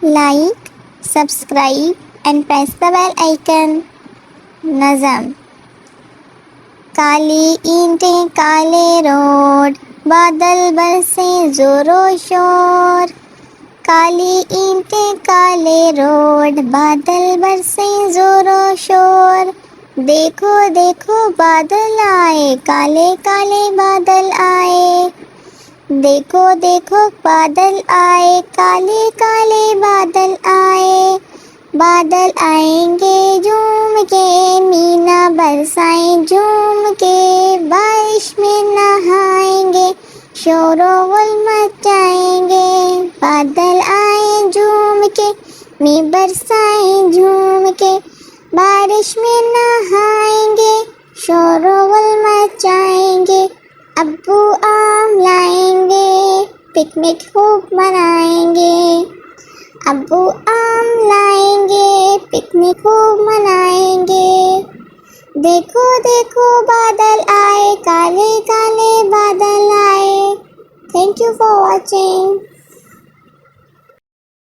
like, subscribe and press the bell icon. नज़म। काली ईंटें काले रोड, बादल बरसे जोरो शोर। काली ईंटें काले रोड, बादल बरसे जोरो शोर। देखो देखो बादल आए, काले काले बादल आए। देखो देखो बादल आए, काले काले बादल आए। बादल आएंगे झूम के, मीना बरसाएं झूम के। बारिश में नहाएंगे, शोरो गुल मचाएंगे। बादल आए झूम के, मी बरसाएं झूम के। बारिश में नहाएंगे, शोरो गुल मचाएंगे। अब्बू आम लाएंगे, पिकनिक खूब मनाएंगे। अब्बू आम लाएंगे, पिकनिक खूब मनाएंगे। देखो देखो बादल आए, काले काले बादल आए। Thank you for watching.